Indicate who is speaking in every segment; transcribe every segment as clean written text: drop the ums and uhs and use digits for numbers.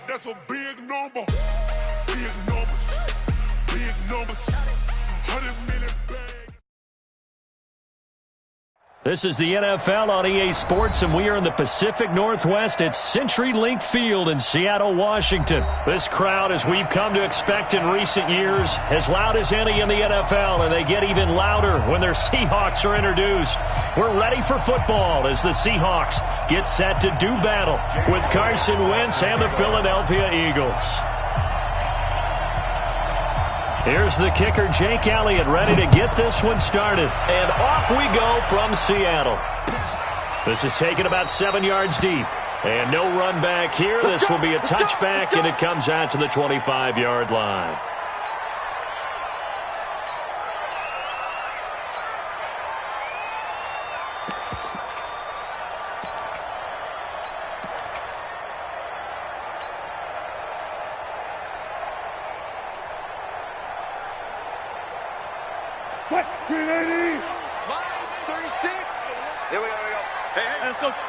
Speaker 1: That's a big number. Big numbers. Big numbers. 100 million bags.
Speaker 2: This is the NFL on EA Sports, and we are in the Pacific Northwest at CenturyLink Field in Seattle, Washington. This crowd, as we've come to expect in recent years, as loud as any in the NFL, and they get even louder when their Seahawks are introduced. We're ready for football as the Seahawks get set to do battle with Carson Wentz and the Philadelphia Eagles. Here's the kicker, Jake Elliott, ready to get this one started. And off we go from Seattle. This is taken about 7 yards deep. And no run back here. This will be a touchback, and it comes out to the 25-yard line.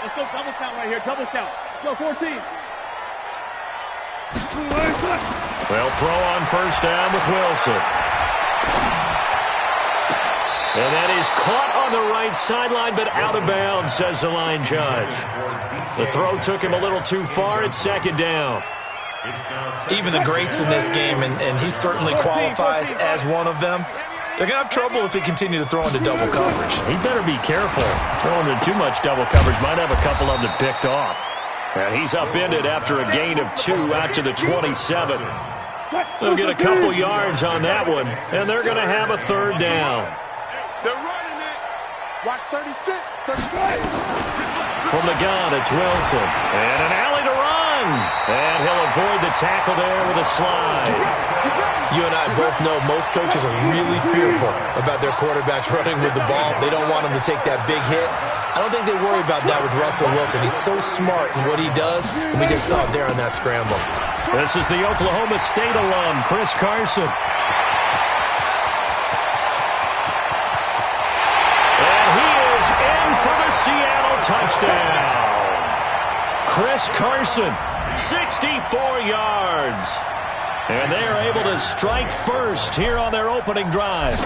Speaker 3: Let's go double count right here. Double count. Go 14.
Speaker 2: Well, throw on first down with Wilson. And that is caught on the right sideline, but out of bounds, says the line judge. The throw took him a little too far. It's second down.
Speaker 4: Even the greats in this game, and he certainly qualifies as one of them, they're going to have trouble if they continue to throw into double coverage.
Speaker 2: He better be careful. Throwing into too much double coverage might have a couple of them picked off. And he's upended after a gain of 2 out to the 27. They'll get a couple yards on that one, and they're going to have a third down.
Speaker 1: They're running it. Watch 36, 35.
Speaker 2: From the gun, it's Wilson. And an alley to run. And he'll avoid the tackle there with a slide.
Speaker 4: You and I both know most coaches are really fearful about their quarterbacks running with the ball. They don't want him to take that big hit. I don't think they worry about that with Russell Wilson. He's so smart in what he does, and we just saw it there on that scramble.
Speaker 2: This is the Oklahoma State alum, Chris Carson. And he is in for the Seattle touchdown. Chris Carson, 64 yards. And they are able to strike first here on their opening drive.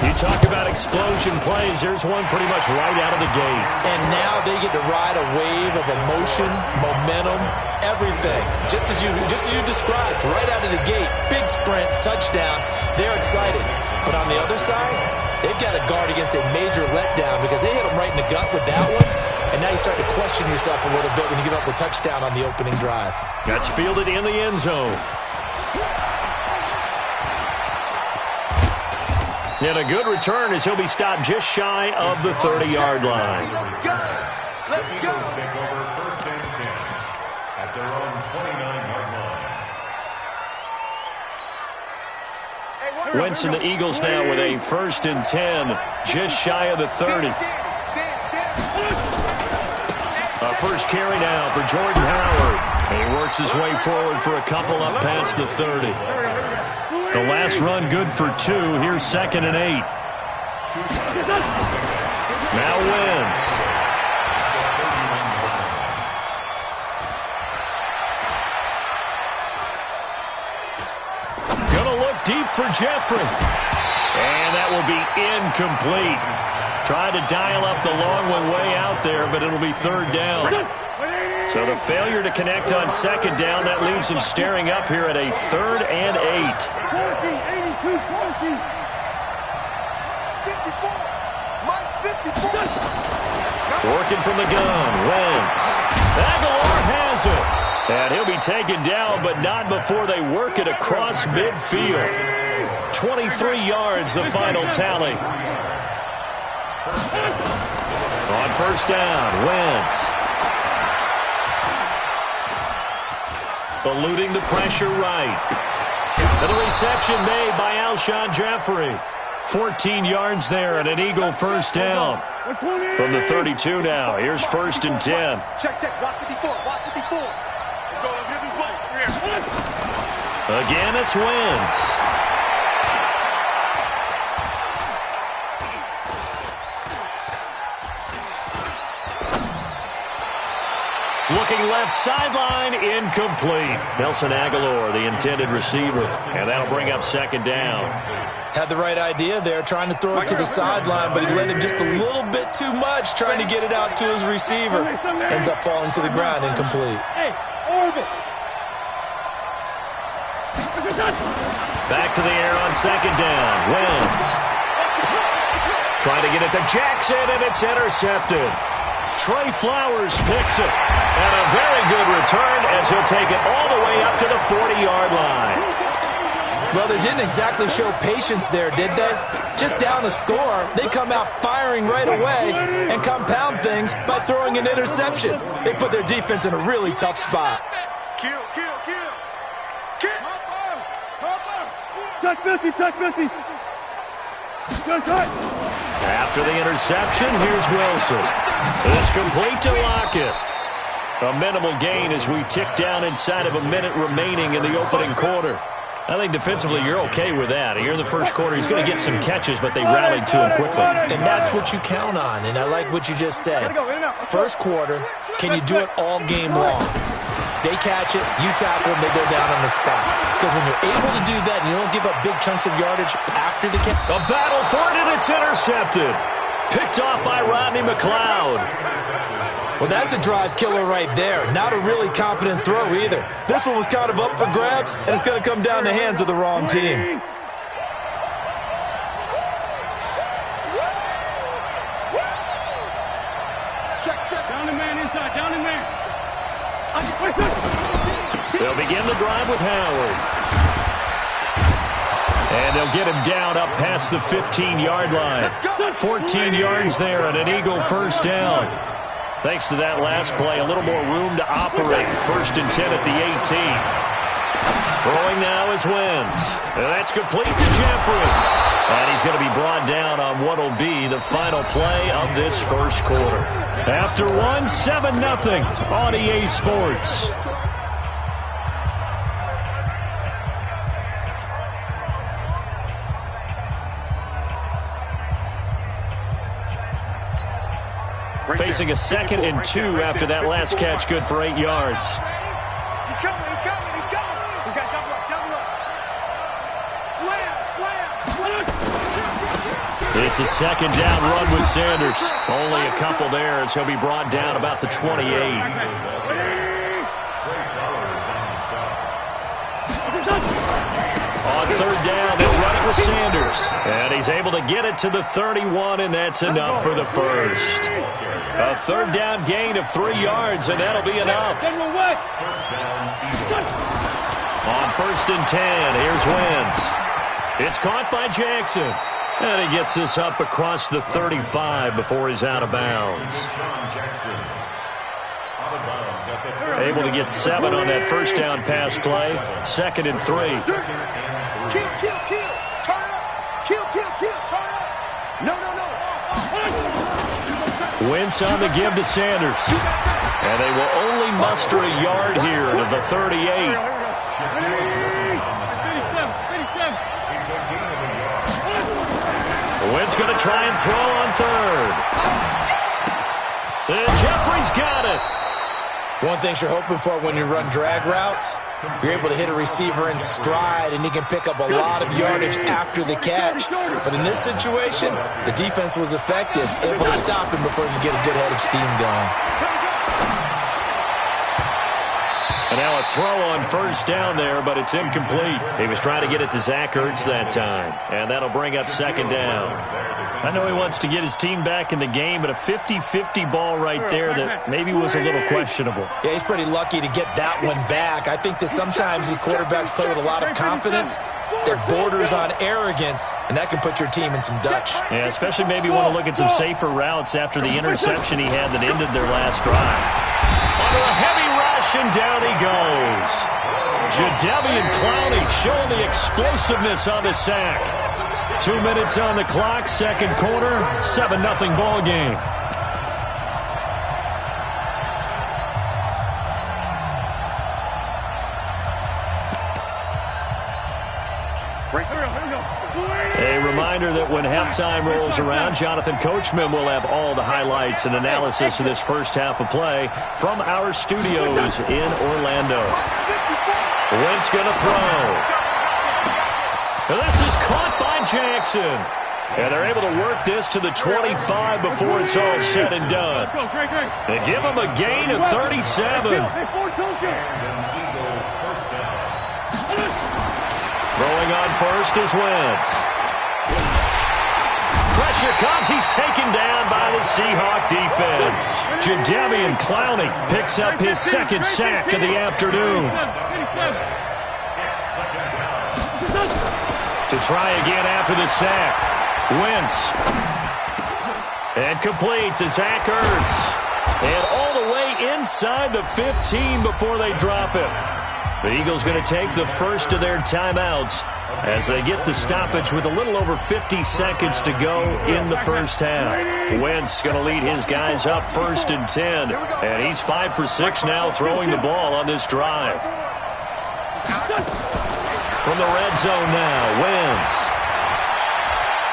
Speaker 2: You talk about explosion plays. There's one pretty much right out of the gate.
Speaker 4: And now they get to ride a wave of emotion, momentum, everything. Just as you described, right out of the gate. Big sprint, touchdown. They're excited. But on the other side, they've got to guard against a major letdown because they hit them right in the gut with that one. And now you start to question yourself a little bit when you give up the touchdown on the opening drive.
Speaker 2: That's fielded in the end zone. And a good return as he'll be stopped just shy of the 30-yard line.
Speaker 1: Let's go. Take over first and 10 at their own 29-yard line.
Speaker 2: Wentz and the Eagles now with a first and 10, just shy of the 30. A first carry now for Jordan Howard. And he works his way forward for a couple up past the 30. The last run good for 2. Here's second and 8. Now Wentz. Gonna look deep for Jeffrey. And that will be incomplete. Tried to dial up the long one way out there, but it'll be third down. So the failure to connect on second down, that leaves him staring up here at a 3rd and 8. Working from the gun, Wentz. Aguilar has it. And he'll be taken down, but not before they work it across midfield. 23 yards, the final tally. On first down, Wentz. Eluding the pressure right. And the reception made by Alshon Jeffrey. 14 yards there and an Eagle first down. From the 32 now, here's first and 10.
Speaker 3: Check. Watch 54. Watch 54. Let's go. Let's get this way.
Speaker 2: Again, it's Wentz. looking left sideline, incomplete. Nelson Aguilar, the intended receiver, and that'll bring up second down.
Speaker 4: Had the right idea there, trying to throw it to the sideline, but he let him just a little bit too much, trying to get it out to his receiver. Ends up falling to the ground, incomplete.
Speaker 3: Hey, orbit.
Speaker 2: Back to the air on second down. Wentz trying to get it to Jackson, and it's intercepted. Trey Flowers picks it. And a very good return as he'll take it all the way up to the 40-yard line.
Speaker 4: Well, they didn't exactly show patience there, did they? Just down a score, they come out firing right away and compound things by throwing an interception. They put their defense in a really tough spot.
Speaker 1: Kill.
Speaker 3: Touch 50, touch 50. Touch.
Speaker 2: After the interception, here's Wilson. It's complete to Lockett. A minimal gain as we tick down inside of a minute remaining in the opening quarter. I think defensively you're okay with that. Here in the first quarter, he's going to get some catches, but they rallied to him quickly.
Speaker 4: And that's what you count on, and I like what you just said. First quarter, can you do it all game long? They catch it, you tackle them, they go down on the spot. Because when you're able to do that and you don't give up big chunks of yardage after the catch.
Speaker 2: A battle for it, and it's intercepted. Picked off by Rodney McLeod.
Speaker 4: Well, that's a drive killer right there. Not a really confident throw either. This one was kind of up for grabs, and it's going to come down the hands of the wrong team.
Speaker 3: Down the man inside, down the man.
Speaker 2: They'll begin the drive with Howard. And they'll get him down up past the 15-yard line. 14 yards there and an Eagle first down. Thanks to that last play, a little more room to operate. 1st and 10 at the 18. Throwing now is Wentz. And that's complete to Jeffrey. And he's going to be brought down on what will be the final play of this first quarter. After 7-0 on EA Sports. Facing a 2nd and 2 after that last catch, good for 8 yards.
Speaker 1: He's coming. We got double up. Slam.
Speaker 2: It's a 2nd down run with Sanders. Only a couple there as he'll be brought down about the 28. On 3rd down, they'll run it with Sanders. And he's able to get it to the 31, and that's enough for the first. A 3rd down gain of 3 yards, and that'll be enough. On 1st and 10, here's Wentz. It's caught by Jackson. And he gets this up across the 35 before he's out of bounds. Able to get 7 on that first down pass play. 2nd and 3.
Speaker 1: Kill. Turn up. Kill. Turn up. No.
Speaker 2: Wentz on the give to Sanders. And they will only muster a yard here to the 38. Wentz going to try and throw on 3rd. And Jeffrey's got it.
Speaker 4: One thing you're hoping for when you run drag routes, you're able to hit a receiver in stride, and he can pick up a lot of yardage after the catch. But in this situation, the defense was effective, able to stop him before he could get a good head of steam going.
Speaker 2: And now a throw on 1st down there, but it's incomplete. He was trying to get it to Zach Ertz that time, and that'll bring up 2nd down. I know he wants to get his team back in the game, but a 50-50 ball right there that maybe was a little questionable.
Speaker 4: Yeah, he's pretty lucky to get that one back. I think that sometimes these quarterbacks play with a lot of confidence that borders on arrogance, and that can put your team in some Dutch.
Speaker 2: Yeah, especially maybe want to look at some safer routes after the interception he had that ended their last drive. Under a heavy rush, and down he goes. Jadeveon Clowney showing the explosiveness on the sack. 2 minutes on the clock, 2nd quarter, 7-0 ball game. A reminder that when halftime rolls around, Jonathan Coachman will have all the highlights and analysis of this first half of play from our studios in Orlando. Wentz going to throw. This is caught by Jackson. And they're able to work this to the 25 before it's all said and done. They give him a gain of 37. Throwing on first is Wentz. Pressure comes. He's taken down by the Seahawk defense. Jadeveon Clowney picks up his second sack of the afternoon. To try again after the sack. Wentz. And complete to Zach Ertz. And all the way inside the 15 before they drop it. The Eagles going to take the first of their timeouts as they get the stoppage with a little over 50 seconds to go in the first half. Wentz going to lead his guys up 1st and 10. And he's 5 for 6 now throwing the ball on this drive. From the red zone now, Wentz.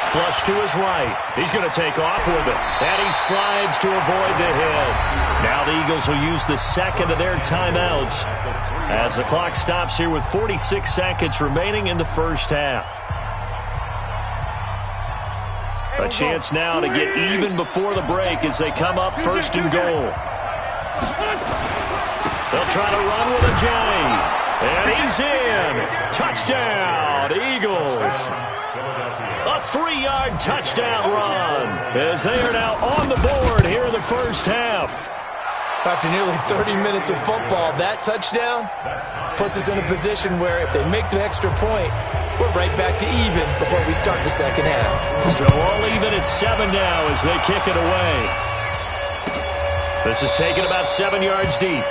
Speaker 2: Flush to his right. He's going to take off with it. And he slides to avoid the hit. Now the Eagles will use the second of their timeouts as the clock stops here with 46 seconds remaining in the first half. A chance now to get even before the break as they come up 1st and goal. They'll try to run with a J. And he's in. Touchdown, Eagles. A 3-yard touchdown run as they are now on the board here in the first half.
Speaker 4: After nearly 30 minutes of football, that touchdown puts us in a position where if they make the extra point, we're right back to even before we start the second half.
Speaker 2: So all even at 7 now as they kick it away. This is taken about 7 yards deep.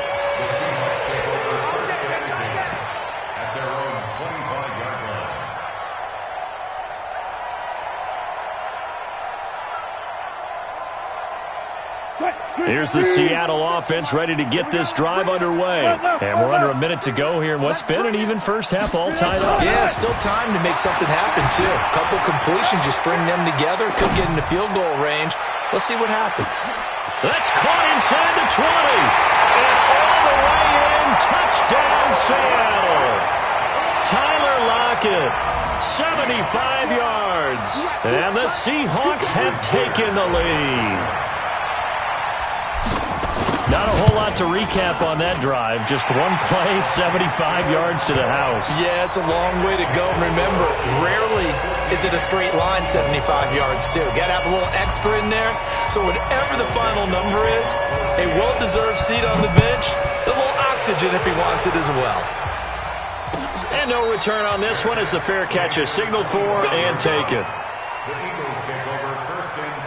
Speaker 2: Here's the Seattle offense ready to get this drive underway. And we're under a minute to go here in what's been an even first half all tied up.
Speaker 4: Yeah, still time to make something happen, too. A couple completions, you string them together, could get into field goal range. Let's see what happens.
Speaker 2: That's caught inside the 20. And all the way in, touchdown Seattle. Tyler Lockett, 75 yards. And the Seahawks have taken the lead. Not a whole lot to recap on that drive. Just one play, 75 yards to the house.
Speaker 4: Yeah, it's a long way to go. Remember, rarely is it a straight line 75 yards, too. Got to have a little extra in there. So whatever the final number is, a well-deserved seat on the bench, a little oxygen if he wants it as well.
Speaker 2: And no return on this one as the fair catch is signaled for and taken.
Speaker 5: The Eagles take over 1st and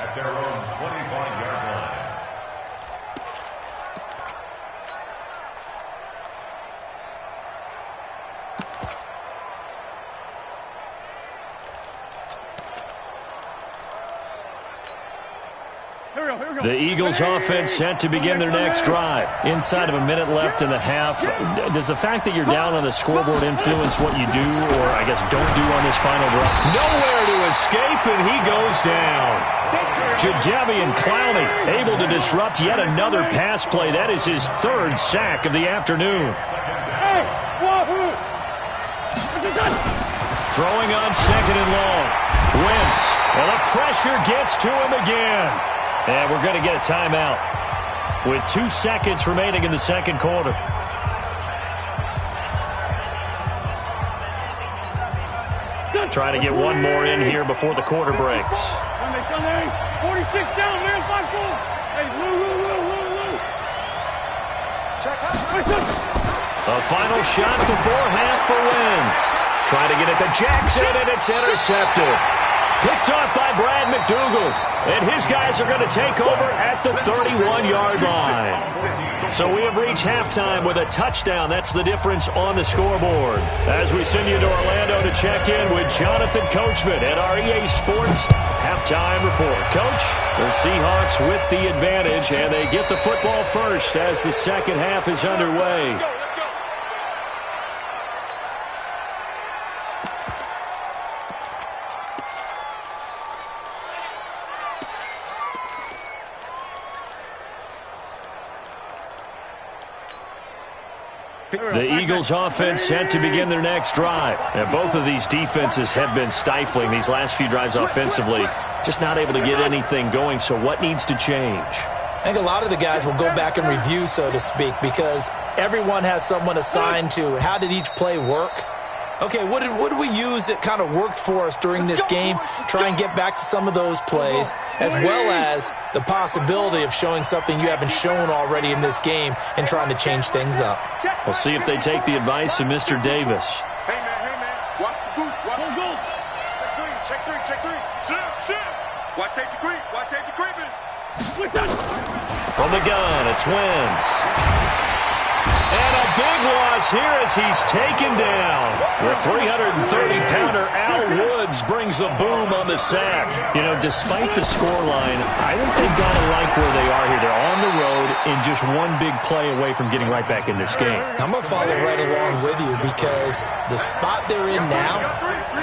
Speaker 5: 10 at their own 25-yard line.
Speaker 2: The Eagles offense set to begin their next drive. Inside of a minute left in the half. Does the fact that you're down on the scoreboard influence what you do or, I guess, don't do on this final drive? Nowhere to escape, and he goes down. Jadeveon Clowney able to disrupt yet another pass play. That is his 3rd sack of the afternoon. Throwing on 2nd and long. Wentz. And the pressure gets to him again. And we're going to get a timeout with 2 seconds remaining in the second quarter. Trying to get one more in here before the quarter breaks.
Speaker 3: 46 down, man. 5-4. Hey,
Speaker 2: A final shot before half for Wentz. Trying to get it to Jackson, and it's intercepted. Picked off by Brad McDougald. And his guys are going to take over at the 31-yard line. So we have reached halftime with a touchdown. That's the difference on the scoreboard. As we send you to Orlando to check in with Jonathan Coachman at our EA Sports halftime report. Coach, the Seahawks with the advantage, and they get the football first as the second half is underway. The Eagles offense set to begin their next drive. And both of these defenses have been stifling these last few drives offensively. Just not able to get anything going. So what needs to change?
Speaker 4: I think a lot of the guys will go back and review, so to speak, because everyone has someone assigned to how did each play work. Okay, what did we use that kind of worked for us during this game? Try and get back to some of those plays, as well as the possibility of showing something you haven't shown already in this game and trying to change things up.
Speaker 2: We'll see if they take the advice of Mr. Davis.
Speaker 1: Hey, man, watch the boot. Check three. Shift. Watch safety creeping.
Speaker 2: From the gun, it's Wentz. And a big loss here as he's taken down. The 330-pounder Al Woods brings the boom on the sack. You know, despite the scoreline, I think they've got to like where they are here. They're on the road and just one big play away from getting right back in this game.
Speaker 4: I'm going to follow right along with you because the spot they're in now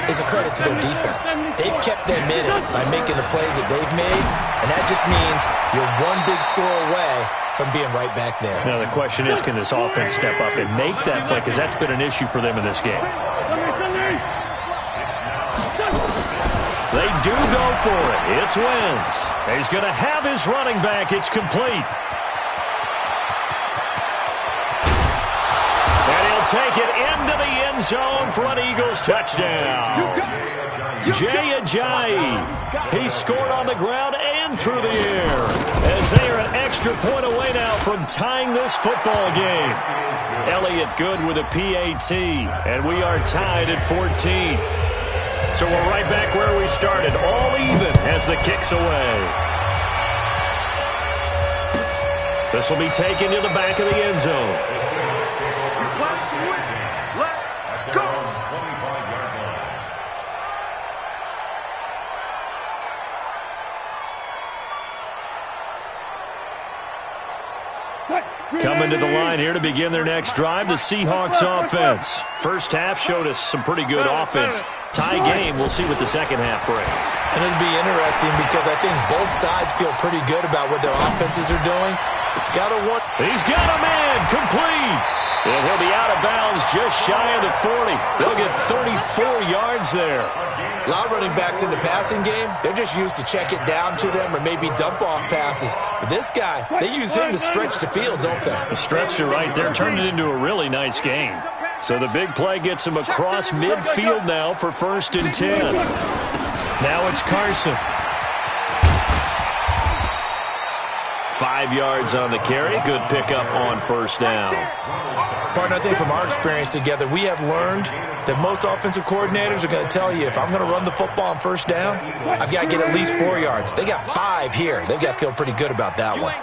Speaker 4: is a credit to their defense. They've kept them in it by making the plays that they've made, and that just means you're one big score away from being right back there.
Speaker 2: Now, the question is, can this offense step up and make that play? Because that's been an issue for them in this game. They do go for it. It's Wentz. He's going to have his running back. It's complete. And he'll take it into the end zone for an Eagles touchdown. Jay Ajayi. He scored on the ground and through the air as they are an extra point away now from tying this football game. Elliott Good with a PAT, and we are tied at 14. So we're right back where we started, all even as the kick's away. This will be taken to the back of the end zone. Coming to the line here to begin their next drive, the Seahawks offense. First half showed us some pretty good offense. Tie game, we'll see what the second half brings.
Speaker 4: And it'll be interesting because I think both sides feel pretty good about what their offenses are doing.
Speaker 2: He's got a man, complete. And he'll be out of bounds just shy of the 40. They'll get 34 yards there.
Speaker 4: A lot of running backs in the passing game, they're just used to check it down to them or maybe dump off passes. But this guy, they use him to stretch the field, don't they?
Speaker 2: The stretch it right there turned it into a really nice game. So the big play gets him across midfield now for 1st and 10. Now it's Carson. 5 yards on the carry. Good pickup on 1st down.
Speaker 4: Partner, I think from our experience together, we have learned that most offensive coordinators are going to tell you if I'm going to run the football on 1st down, I've got to get at least 4 yards. They got 5 here. They've got to feel pretty good about that one.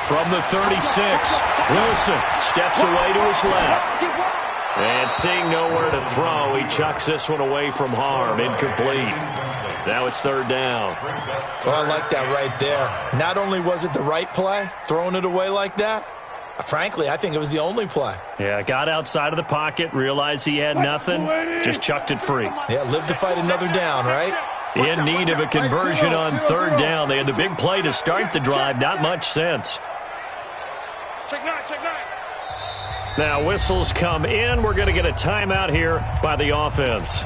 Speaker 2: From the 36, Wilson steps away to his left. And seeing nowhere to throw, he chucks this one away from harm. Incomplete. Now it's 3rd down.
Speaker 4: Well, I like that right there. Not only was it the right play, throwing it away like that, frankly, I think it was the only play.
Speaker 2: Yeah, got outside of the pocket, realized he had nothing, just chucked it free.
Speaker 4: Yeah, live to fight another down, right?
Speaker 2: In need of a conversion on 3rd down. They had the big play to start the drive. Not much sense.
Speaker 3: Check nine.
Speaker 2: Now whistles come in. We're going to get a timeout here by the offense.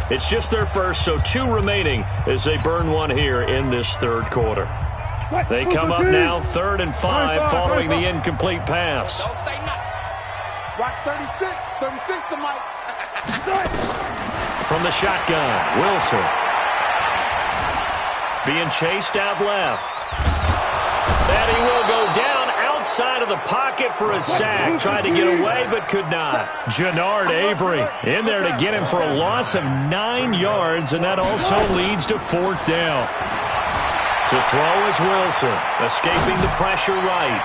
Speaker 2: It's just their first, so 2 remaining as they burn one here in this 3rd quarter. They come up now 3rd and 5 following the incomplete pass.
Speaker 1: Don't say nothing. Watch 36. 36 to Mike.
Speaker 2: From the shotgun, Wilson. Being chased out left. And he will go down outside of the pocket for a sack. Tried to get away, but could not. Jannard Avery in there to get him for a loss of 9 yards, and that also leads to 4th down. To throw is Wilson, escaping the pressure right.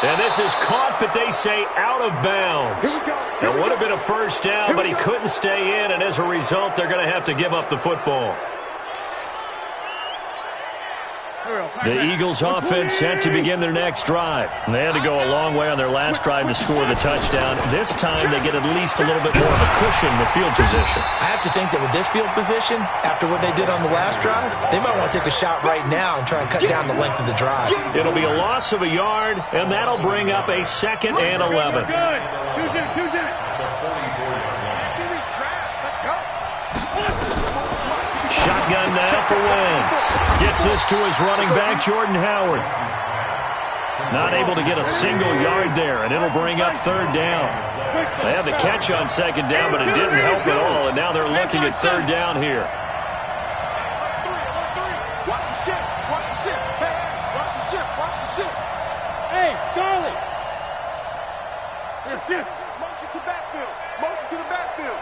Speaker 2: And this is caught, but they say out of bounds. It would have been a 1st down, but he couldn't stay in, and as a result, they're going to have to give up the football. The Eagles offense set to begin their next drive. They had to go a long way on their last drive to score the touchdown. This time they get at least a little bit more of a cushion with field position.
Speaker 4: I have to think that with this field position, after what they did on the last drive, they might want to take a shot right now and try and cut down the length of the drive.
Speaker 2: It'll be a loss of a yard, and that'll bring up a 2nd and 11.
Speaker 3: Good. Choose it.
Speaker 2: Shotgun now for Wentz. Gets this to his running back, Jordan Howard. Not able to get a single yard there, and it'll bring up 3rd down. They had the catch on 2nd down, but it didn't help at all, and now they're looking at 3rd down here.
Speaker 1: Watch the ship.
Speaker 3: Hey, Charlie.
Speaker 1: Motion to backfield. Motion to the backfield.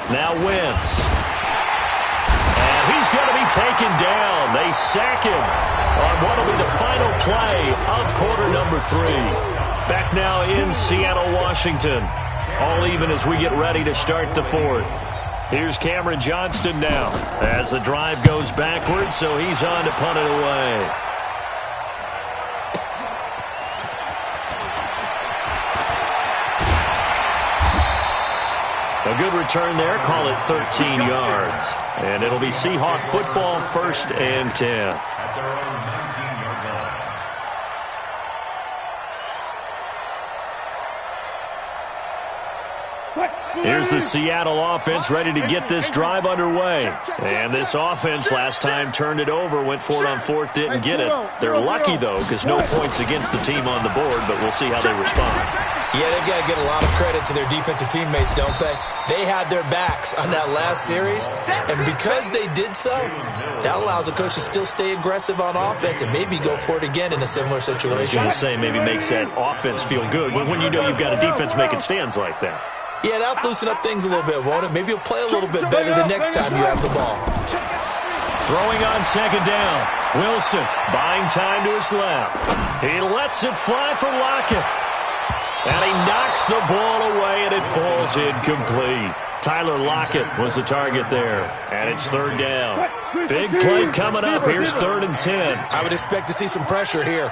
Speaker 2: Now Wentz. And he's going to be taken down. They sack him on what will be the final play of quarter number 3. Back now in Seattle, Washington. All even as we get ready to start the 4th. Here's Cameron Johnston now as the drive goes backwards, so he's on to punt it away. A good return there, call it 13 yards. And it'll be Seahawk football, 1st and 10.
Speaker 5: At their own 19-yard line.
Speaker 2: Here's the Seattle offense ready to get this drive underway. And this offense last time turned it over, went for it on 4th, didn't get it. They're lucky, though, because no points against the team on the board, but we'll see how they respond.
Speaker 4: Yeah, they've got to get a lot of credit to their defensive teammates, don't they? They had their backs on that last series, and because they did so, that allows the coach to still stay aggressive on offense and maybe go for it again in a similar situation.
Speaker 2: I was going to say maybe makes that offense feel good when you know you've got a defense making stands like that.
Speaker 4: Yeah, that'll loosen up things a little bit, won't it? Maybe you'll play a little bit better the next time you have the ball.
Speaker 2: Throwing on 2nd down. Wilson buying time to his left. He lets it fly for Lockett. And he knocks the ball away, and it falls incomplete. Tyler Lockett was the target there, and it's 3rd down. Big play coming up. Here's 3rd and 10.
Speaker 4: I would expect to see some pressure here.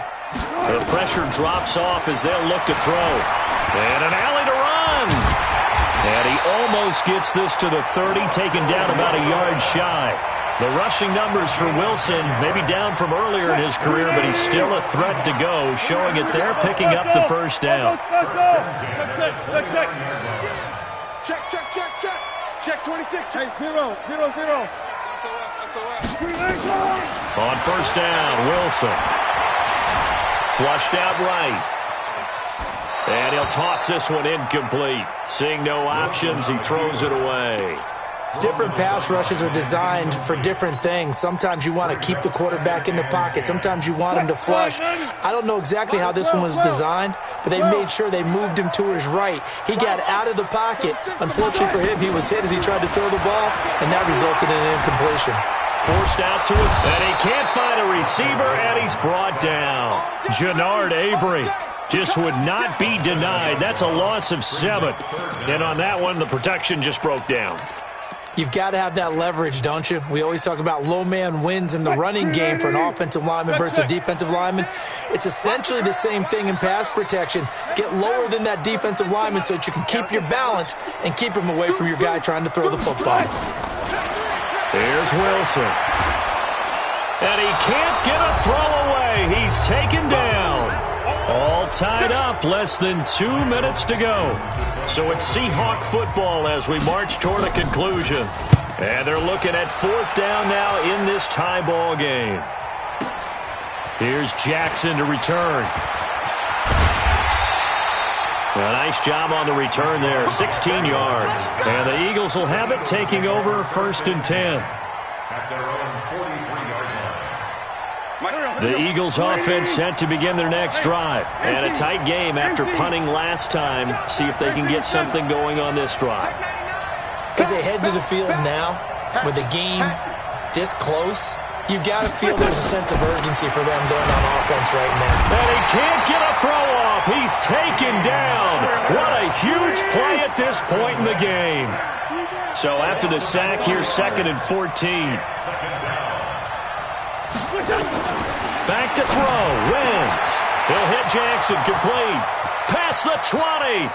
Speaker 2: The pressure drops off as they'll look to throw. And an alley to run. And he almost gets this to the 30, taken down about a yard shy. The rushing numbers for Wilson, maybe down from earlier in his career, but he's still a threat to go, showing it there, picking up the 1st down.
Speaker 1: Check 26.
Speaker 3: Hey, 0.
Speaker 2: On 1st down, Wilson. Flushed out right. And he'll toss this one incomplete. Seeing no options, he throws it away.
Speaker 4: Different pass rushes are designed for different things. Sometimes you want to keep the quarterback in the pocket. Sometimes you want him to flush. I don't know exactly how this one was designed, but they made sure they moved him to his right. He got out of the pocket. Unfortunately for him, he was hit as he tried to throw the ball, and that resulted in an incompletion.
Speaker 2: Forced out to him, and he can't find a receiver, and he's brought down. Jannard Avery just would not be denied. That's a loss of 7. And on that one, the protection just broke down.
Speaker 4: You've got to have that leverage, don't you? We always talk about low man wins in the running game for an offensive lineman versus a defensive lineman. It's essentially the same thing in pass protection. Get lower than that defensive lineman so that you can keep your balance and keep him away from your guy trying to throw the football.
Speaker 2: Here's Wilson. And he can't get a throw away. He's taken down. All tied up, less than 2 minutes to go. So it's Seahawk football as we march toward a conclusion. And they're looking at 4th down now in this tie ball game. Here's Jackson to return. A nice job on the return there, 16 yards. And the Eagles will have it, taking over 1st and 10.
Speaker 5: At their own 43-yard line.
Speaker 2: The Eagles offense set to begin their next drive. And a tight game after punting last time. See if they can get something going on this drive.
Speaker 4: As they head to the field now, with the game this close, you've got to feel there's a sense of urgency for them going on offense right now.
Speaker 2: And he can't get a throw off. He's taken down. What a huge play at this point in the game. So after the sack, here's 2nd and 14. Back to throw. Wentz. He'll hit Jackson. Complete. Past the 20.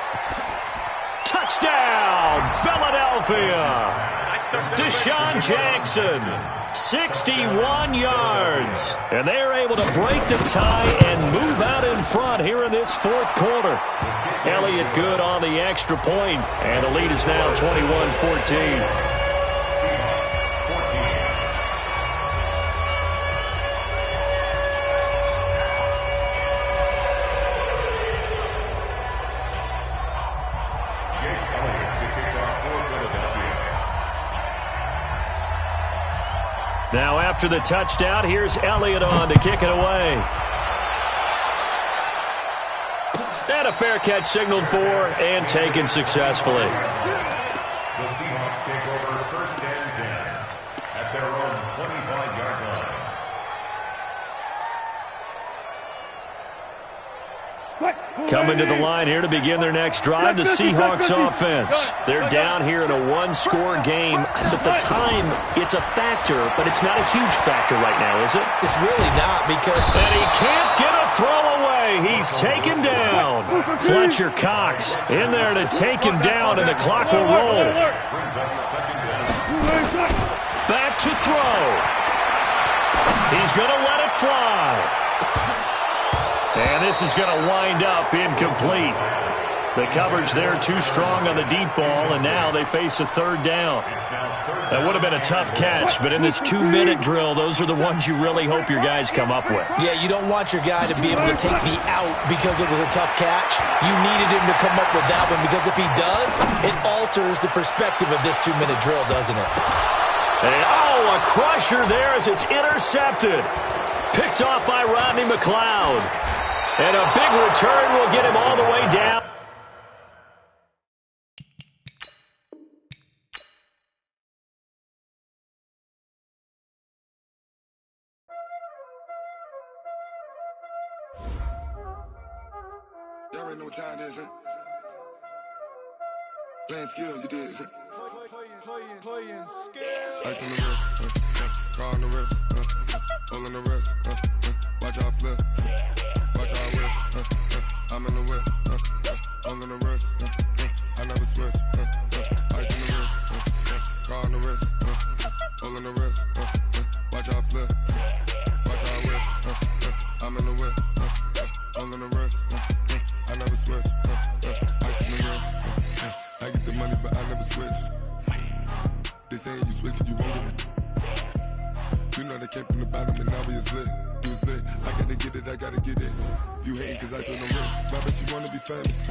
Speaker 2: Touchdown, Philadelphia. Deshaun Jackson, 61 yards. And they're able to break the tie and move out in front here in this fourth quarter. Elliott good on the extra point, and the lead is now 21-14. Now after the touchdown, here's Elliott on to kick it away. And a fair catch signaled for and taken successfully.
Speaker 5: The Seahawks take over first and 10 at their own 25-yard line.
Speaker 2: Coming to the line here to begin their next drive, the Seahawks offense. They're down here in a one-score game. But the time, it's a factor, but it's not a huge factor right now, is it?
Speaker 4: It's really not because...
Speaker 2: And he can't get a throw away. He's taken down. Fletcher Cox in there to take him down, and the clock will roll. Back to throw. He's going to let it fly. And this is going to wind up incomplete. The coverage there too strong on the deep ball, and now they face a third down. That would have been a tough catch, but in this 2-minute drill, those are the ones you really hope your guys come up with.
Speaker 4: Yeah, you don't want your guy to be able to take the out because it was a tough catch. You needed him to come up with that one, because if he does, it alters the perspective of this 2-minute drill, doesn't it?
Speaker 2: And, oh, a crusher there as it's intercepted. Picked off by Rodney McLeod. And a big return will get him all the way down.
Speaker 6: Y'all already know what time it is, huh? Playing skills, you did. Playing skills. Ice on the wrist, car on the wrist, hole in the wrist, watch out flip, watch out whip, I'm in the whip, hole in the wrist, I never switch, ice on the wrist, car on the wrist, hole in the wrist, watch out flip, watch out whip, I'm in the whip, hole in the wrist, I never switch, ice on the wrist, I get the money but I never switch. They saying you switch it, you won't get it. You know they came from the bottom and now we is lit. You was lit, I gotta get it, I gotta get it. You hating cause I told them wrist. I bet you wanna be famous,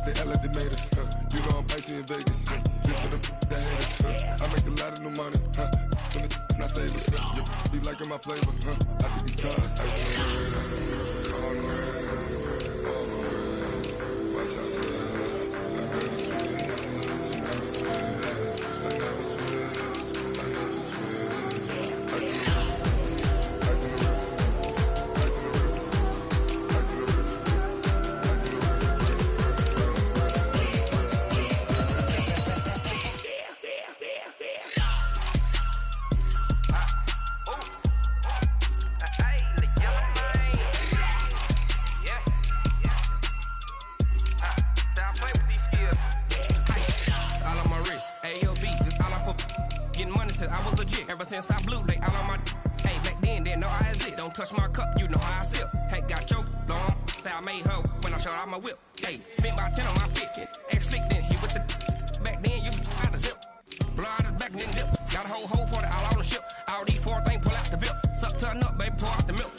Speaker 6: They act like they made us, You know I'm icy in Vegas, This for the that haters, I make a lot of new money, When it's not savers, You be liking my flavor, I think it's cause ice on the wrist, on the wrist, on the wrist. Watch out for this, I never switch, I never switch, I never switch, I never switch. Ice on the wrist, ice on the wrist, ice on the wrist, ice on the wrist, ice on the
Speaker 7: Ever since I blew, they all on my hey, back then, didn't know I exist. Don't touch my cup, you know how I sip. Hey, got your long, say I made her when I showed out my whip. Hey, spent about 10 on my fit. Ex-slick, then hit with the back then, you out the zip. Blow out his back, then dip. Got a whole party all on the ship. All these 4 things, pull out the VIP. Suck to a nut, baby, pour out the milk.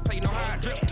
Speaker 7: So you know how I drip.